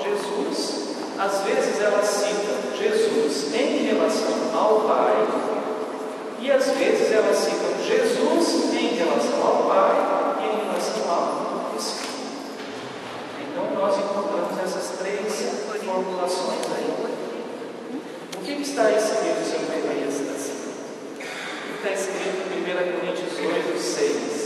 Jesus, às vezes ela cita Jesus em relação ao Pai, e às vezes ela cita Jesus em relação ao Pai e em relação ao Espírito. Então nós encontramos essas três formulações aí. O que está escrito sobre Elias assim? Está escrito em 1 Coríntios 8, 6.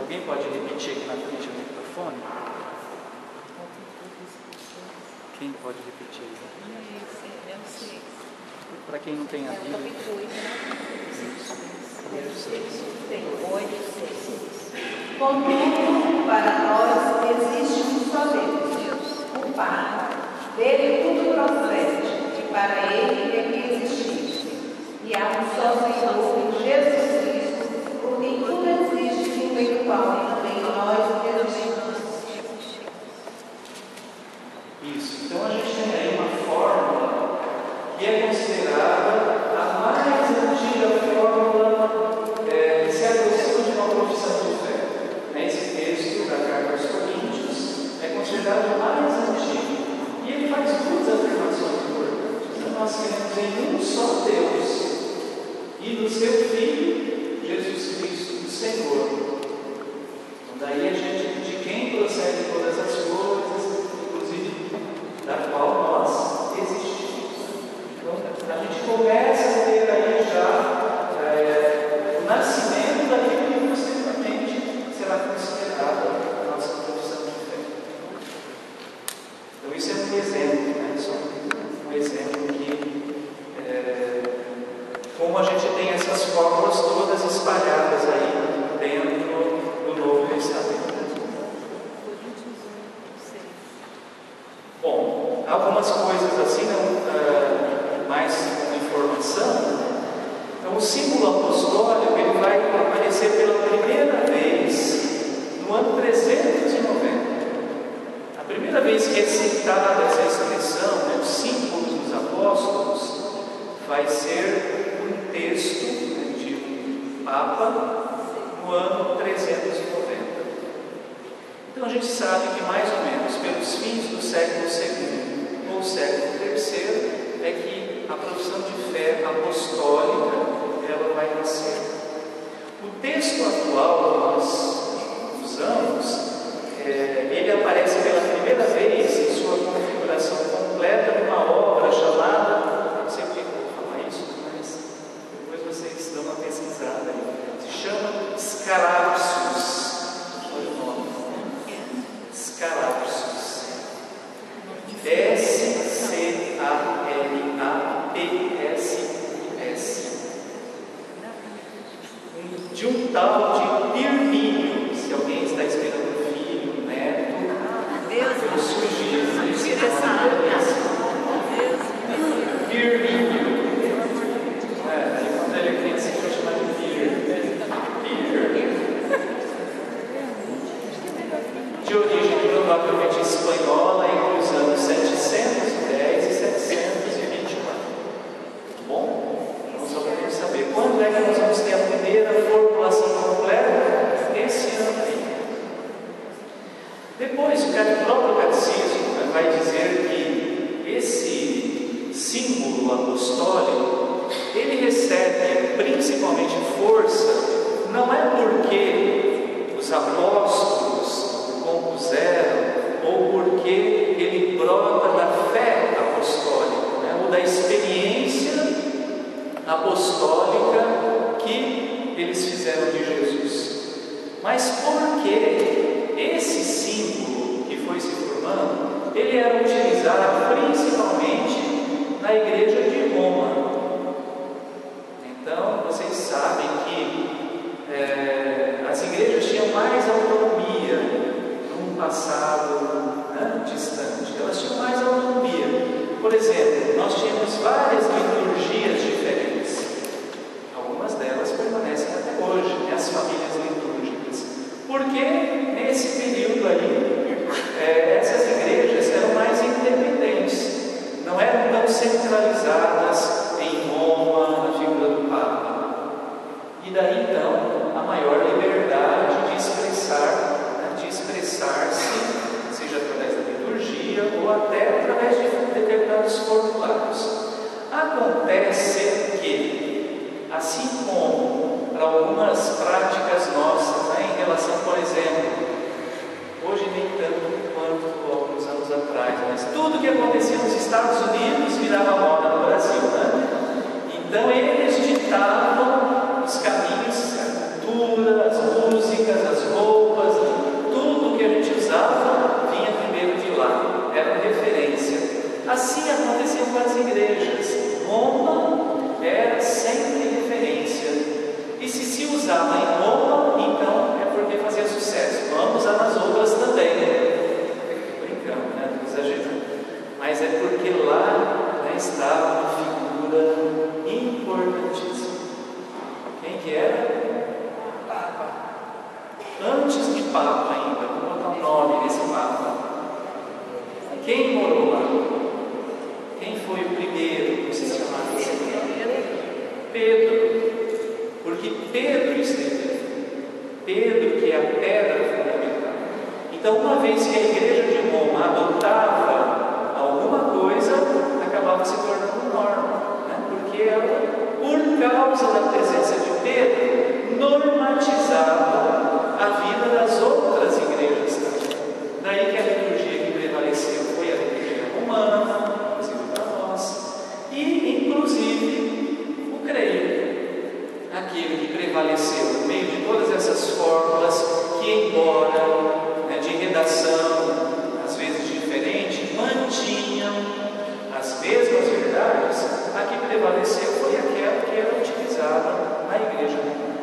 Alguém pode repetir aqui na frente do microfone? Quem pode repetir? Para quem não tem a Bíblia. Contudo, para nós existe um só Deus, o Pai. Dele tudo procede, e para ele é que existe. E há um só Senhor, Jesus Cristo, por quem tudo existe, em meio do qual também nós existimos. Isso. Então a gente tem aí uma fórmula que é considerada a mais antiga fórmula que se aproxima de uma profissão de fé. Esse texto da carta aos Coríntios é considerado o mais antigo. E ele faz duas afirmações importantes. Então nós cremos em um só Deus e no seu Filho, Jesus Cristo, o Senhor. Então daí a gente, de quem procede todas as coisas, inclusive da qual nós existimos. Então a gente começa a ter aí já o nascimento daquilo que posteriormente será considerado a nossa profissão de fé. Então isso é um exemplo, né? Só um exemplo que como a gente tem essas fórmulas todas espalhadas aí dentro do Novo Testamento. Bom, algumas coisas assim, mais informação. Então, o símbolo apostólico ele vai aparecer pela primeira vez no ano 390. A primeira vez que é citada essa expressão, né, os símbolos dos apóstolos, vai ser um texto, né, de um Papa no ano 390. Então a gente sabe que mais ou menos pelos fins do século II ou século III é que a profissão de fé apostólica ela vai nascer. O texto atual que nós usamos, ele aparece pela primeira vez em sua configuração completa numa obra chamada, não sei porque eu vou falar isso, mas depois vocês dão uma pesquisada aí, se chama Scarabsus. Olha o nome. Scarabsus. S-C-A-R-A-P-S-S. De um tal de Pirmínio. Se alguém está esperando filho, neto, eu sugiro esse Pirmínio. Aí quando ele é criança, ele vai chamar de de origem provavelmente espanhola, entre os anos 710 e 724. Bom, então só para a gente saber quando é que nós vamos ter a primeira formulação completa? Esse ano aí. Depois, o próprio catecismo vai dizer que esse símbolo apostólico ele recebe principalmente força, não é porque os apóstolos compuseram ou porque ele brota da fé apostólica, né, ou da experiência apostólica que eles fizeram de Jesus, mas porque esse símbolo que foi se formando, ele era utilizado principalmente na igreja de Roma. Então, vocês sabem que as igrejas tinham mais autonomia num passado, né, distante. Elas tinham mais autonomia. Por exemplo, nós tínhamos várias liturgias diferentes. Algumas delas permanecem até hoje, né? As famílias a maior liberdade de expressar-se, seja através da liturgia ou até através de determinados formulários. Acontece que, assim como para algumas práticas nossas, em relação, por exemplo, hoje nem tanto quanto alguns anos atrás, mas tudo que acontecia nos Estados Unidos virava moda no Brasil, Então eles ditavam os caminhos, a cultura, as músicas, as roupas, tudo que a gente usava vinha primeiro de lá, era referência. Assim acontecia com as igrejas. Roma era sempre referência. E se usava em Roma, então é porque fazia sucesso. Vamos usar nas outras também. Brincando, não exagerando. Mas é porque lá estava uma figura importantíssima. Quem que era? Papa. Antes de Papa ainda, vou botar um nome nesse Papa. Quem morou lá? Quem foi o primeiro que se chamava assim? Pedro. Porque Pedro esteve. Pedro, que é a pedra fundamental. Então, uma vez que a igreja de Roma adotava alguma coisa, acabava se tornando norma, porque ela, por causa da presença de Pedro, normatizava a vida das outras igrejas também. Daí que a liturgia que prevaleceu foi a liturgia romana, inclusive para nós, e inclusive o creio, aquele que prevaleceu no meio de todas essas fórmulas que, embora de redação às vezes diferente, mantinham as mesmas verdades. A que prevaleceu foi aquela que era utilizada na igreja romana.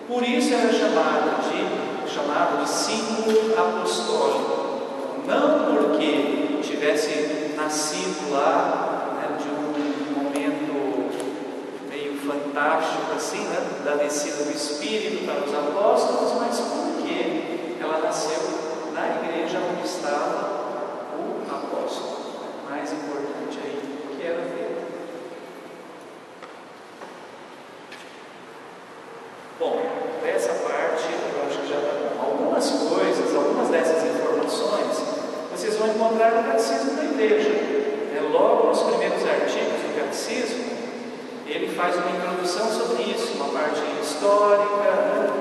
Por isso era chamado de símbolo apostólico, não porque tivesse nascido lá de um momento meio fantástico assim, da descida do Espírito para os apóstolos, mas porque ela nasceu na igreja onde estava o apóstolo mais importante aí, que era Pedro. Bom, dessa parte eu acho que já está bom. Algumas dessas informações vocês vão encontrar no Catecismo da Igreja. Logo nos primeiros artigos do Catecismo, ele faz uma introdução sobre isso, uma parte histórica,